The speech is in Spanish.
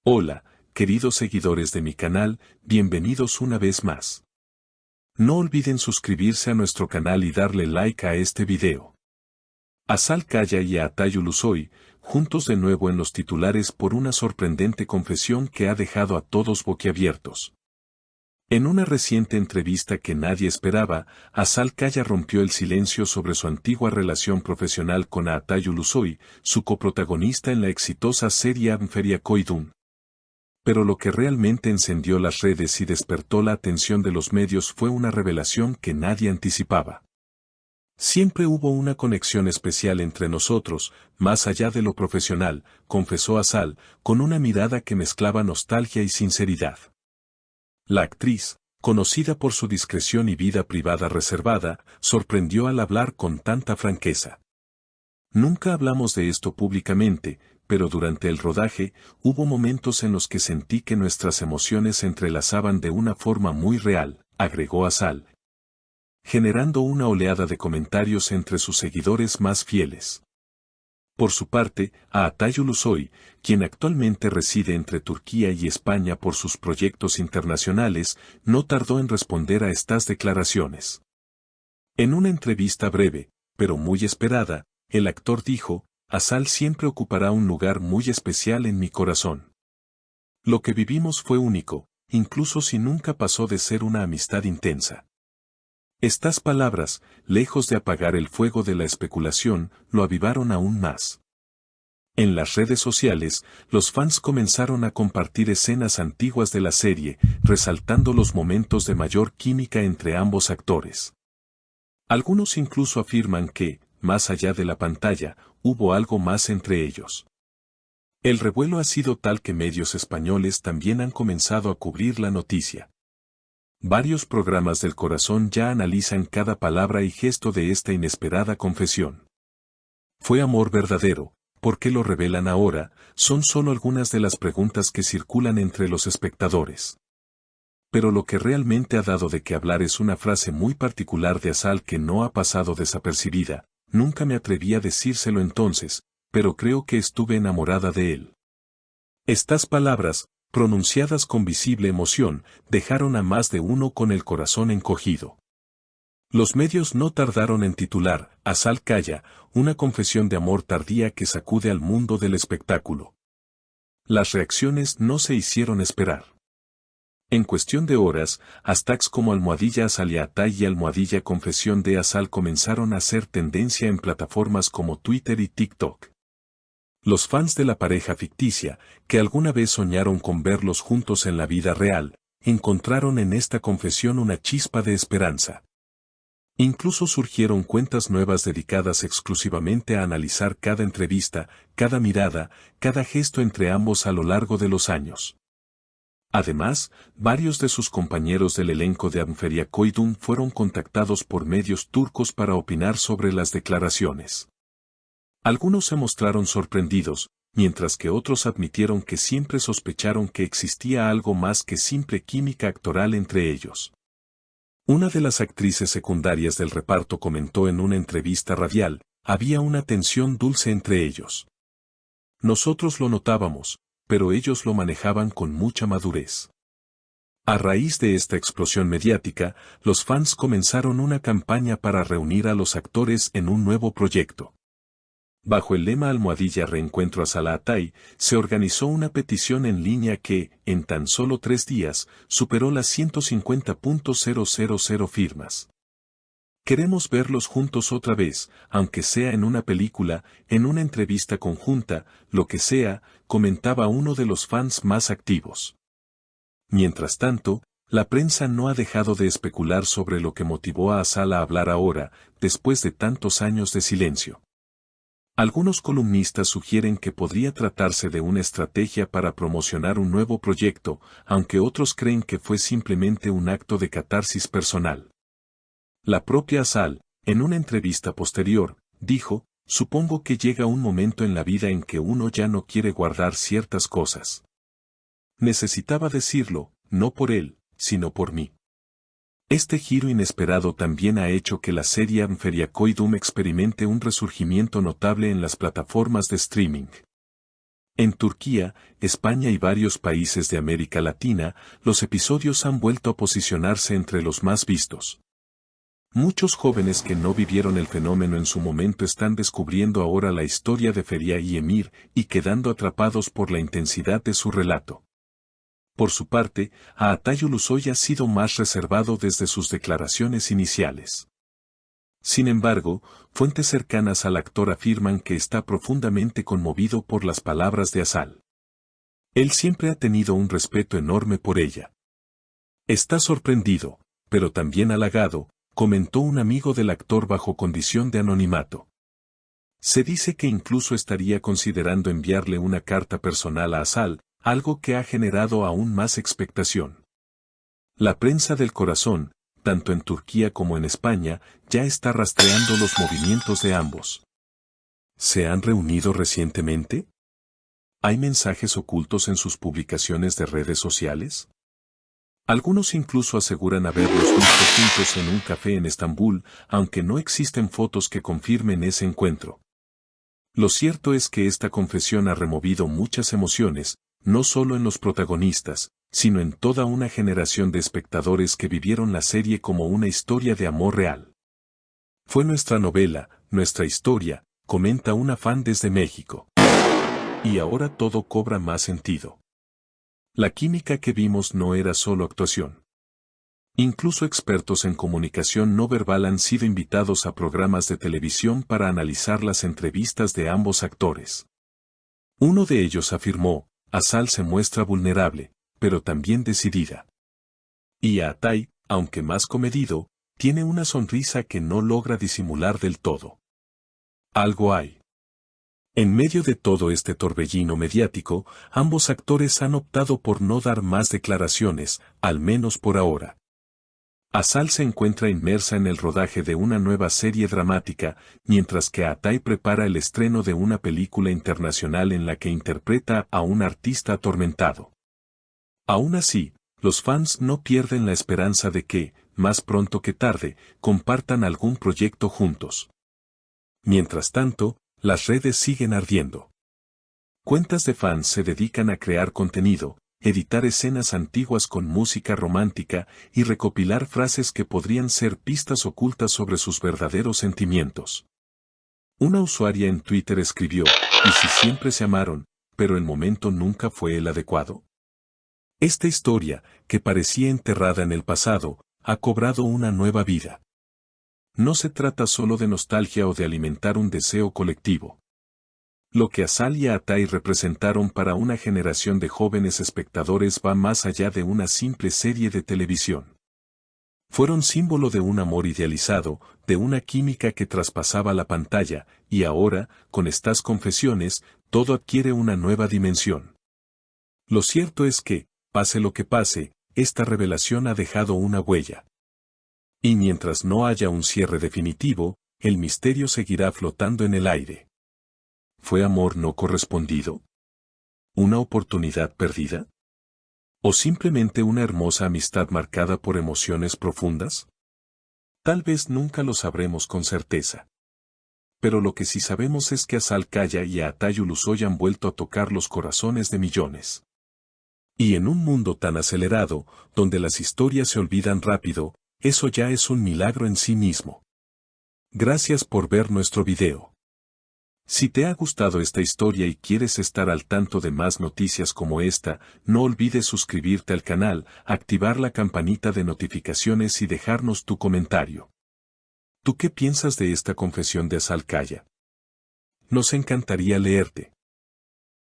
Hola, queridos seguidores de mi canal, bienvenidos una vez más. No olviden suscribirse a nuestro canal y darle like a este video. Azal Kaya y Atayu Luzoy, juntos de nuevo en los titulares por una sorprendente confesión que ha dejado a todos boquiabiertos. En una reciente entrevista que nadie esperaba, Azal Kaya rompió el silencio sobre su antigua relación profesional con Atayu Luzoy, su coprotagonista en la exitosa serie Amferia Koidun. Pero lo que realmente encendió las redes y despertó la atención de los medios fue una revelación que nadie anticipaba. Siempre hubo una conexión especial entre nosotros, más allá de lo profesional, confesó Azal, con una mirada que mezclaba nostalgia y sinceridad. La actriz, conocida por su discreción y vida privada reservada, sorprendió al hablar con tanta franqueza. Nunca hablamos de esto públicamente, pero durante el rodaje, hubo momentos en los que sentí que nuestras emociones se entrelazaban de una forma muy real, agregó Azal, generando una oleada de comentarios entre sus seguidores más fieles. Por su parte, Atayu Luzoy, quien actualmente reside entre Turquía y España por sus proyectos internacionales, no tardó en responder a estas declaraciones. En una entrevista breve, pero muy esperada, el actor dijo: Azal siempre ocupará un lugar muy especial en mi corazón. Lo que vivimos fue único, incluso si nunca pasó de ser una amistad intensa. Estas palabras, lejos de apagar el fuego de la especulación, lo avivaron aún más. En las redes sociales, los fans comenzaron a compartir escenas antiguas de la serie, resaltando los momentos de mayor química entre ambos actores. Algunos incluso afirman que, más allá de la pantalla, hubo algo más entre ellos. El revuelo ha sido tal que medios españoles también han comenzado a cubrir la noticia. Varios programas del corazón ya analizan cada palabra y gesto de esta inesperada confesión. ¿Fue amor verdadero? ¿Por qué lo revelan ahora? Son solo algunas de las preguntas que circulan entre los espectadores. Pero lo que realmente ha dado de qué hablar es una frase muy particular de Azal que no ha pasado desapercibida. Nunca me atreví a decírselo entonces, pero creo que estuve enamorada de él. Estas palabras, pronunciadas con visible emoción, dejaron a más de uno con el corazón encogido. Los medios no tardaron en titular Azal Kaya, una confesión de amor tardía que sacude al mundo del espectáculo. Las reacciones no se hicieron esperar. En cuestión de horas, hashtags como #AzalYaatay y #confesión de Azal comenzaron a hacer tendencia en plataformas como Twitter y TikTok. Los fans de la pareja ficticia, que alguna vez soñaron con verlos juntos en la vida real, encontraron en esta confesión una chispa de esperanza. Incluso surgieron cuentas nuevas dedicadas exclusivamente a analizar cada entrevista, cada mirada, cada gesto entre ambos a lo largo de los años. Además, varios de sus compañeros del elenco de Amferia Koidun fueron contactados por medios turcos para opinar sobre las declaraciones. Algunos se mostraron sorprendidos, mientras que otros admitieron que siempre sospecharon que existía algo más que simple química actoral entre ellos. Una de las actrices secundarias del reparto comentó en una entrevista radial: había una tensión dulce entre ellos. Nosotros lo notábamos, pero ellos lo manejaban con mucha madurez. A raíz de esta explosión mediática, los fans comenzaron una campaña para reunir a los actores en un nuevo proyecto. Bajo el lema #Reencuentro Azal Yaatay, se organizó una petición en línea que, en tan solo 3 días, superó las 150.000 firmas. Queremos verlos juntos otra vez, aunque sea en una película, en una entrevista conjunta, lo que sea, comentaba uno de los fans más activos. Mientras tanto, la prensa no ha dejado de especular sobre lo que motivó a Azal a hablar ahora, después de tantos años de silencio. Algunos columnistas sugieren que podría tratarse de una estrategia para promocionar un nuevo proyecto, aunque otros creen que fue simplemente un acto de catarsis personal. La propia Azal, en una entrevista posterior, dijo: supongo que llega un momento en la vida en que uno ya no quiere guardar ciertas cosas. Necesitaba decirlo, no por él, sino por mí. Este giro inesperado también ha hecho que la serie Amferia Koidun experimente un resurgimiento notable en las plataformas de streaming. En Turquía, España y varios países de América Latina, los episodios han vuelto a posicionarse entre los más vistos. Muchos jóvenes que no vivieron el fenómeno en su momento están descubriendo ahora la historia de Feria y Emir y quedando atrapados por la intensidad de su relato. Por su parte, Atay Ulusoy ha sido más reservado desde sus declaraciones iniciales. Sin embargo, fuentes cercanas al actor afirman que está profundamente conmovido por las palabras de Asal. Él siempre ha tenido un respeto enorme por ella. Está sorprendido, pero también halagado, comentó un amigo del actor bajo condición de anonimato. Se dice que incluso estaría considerando enviarle una carta personal a Asal, algo que ha generado aún más expectación. La prensa del corazón, tanto en Turquía como en España, ya está rastreando los movimientos de ambos. ¿Se han reunido recientemente? ¿Hay mensajes ocultos en sus publicaciones de redes sociales? Algunos incluso aseguran haberlos visto juntos en un café en Estambul, aunque no existen fotos que confirmen ese encuentro. Lo cierto es que esta confesión ha removido muchas emociones, no solo en los protagonistas, sino en toda una generación de espectadores que vivieron la serie como una historia de amor real. Fue nuestra novela, nuestra historia, comenta una fan desde México. Y ahora todo cobra más sentido. La química que vimos no era solo actuación. Incluso expertos en comunicación no verbal han sido invitados a programas de televisión para analizar las entrevistas de ambos actores. Uno de ellos afirmó, Asal se muestra vulnerable, pero también decidida. Y Atay, aunque más comedido, tiene una sonrisa que no logra disimular del todo. Algo hay. En medio de todo este torbellino mediático, ambos actores han optado por no dar más declaraciones, al menos por ahora. Asal se encuentra inmersa en el rodaje de una nueva serie dramática, mientras que Atay prepara el estreno de una película internacional en la que interpreta a un artista atormentado. Aún así, los fans no pierden la esperanza de que, más pronto que tarde, compartan algún proyecto juntos. Mientras tanto, las redes siguen ardiendo. Cuentas de fans se dedican a crear contenido, editar escenas antiguas con música romántica y recopilar frases que podrían ser pistas ocultas sobre sus verdaderos sentimientos. Una usuaria en Twitter escribió, ¿y si siempre se amaron, pero el momento nunca fue el adecuado? Esta historia, que parecía enterrada en el pasado, ha cobrado una nueva vida. No se trata solo de nostalgia o de alimentar un deseo colectivo. Lo que Asal y Atay representaron para una generación de jóvenes espectadores va más allá de una simple serie de televisión. Fueron símbolo de un amor idealizado, de una química que traspasaba la pantalla, y ahora, con estas confesiones, todo adquiere una nueva dimensión. Lo cierto es que, pase lo que pase, esta revelación ha dejado una huella. Y mientras no haya un cierre definitivo, el misterio seguirá flotando en el aire. ¿Fue amor no correspondido? ¿Una oportunidad perdida? ¿O simplemente una hermosa amistad marcada por emociones profundas? Tal vez nunca lo sabremos con certeza. Pero lo que sí sabemos es que Asal Kaya y Atay Ulusoy han vuelto a tocar los corazones de millones. Y en un mundo tan acelerado, donde las historias se olvidan rápido, eso ya es un milagro en sí mismo. Gracias por ver nuestro video. Si te ha gustado esta historia y quieres estar al tanto de más noticias como esta, no olvides suscribirte al canal, activar la campanita de notificaciones y dejarnos tu comentario. ¿Tú qué piensas de esta confesión de Asal Kaya? Nos encantaría leerte.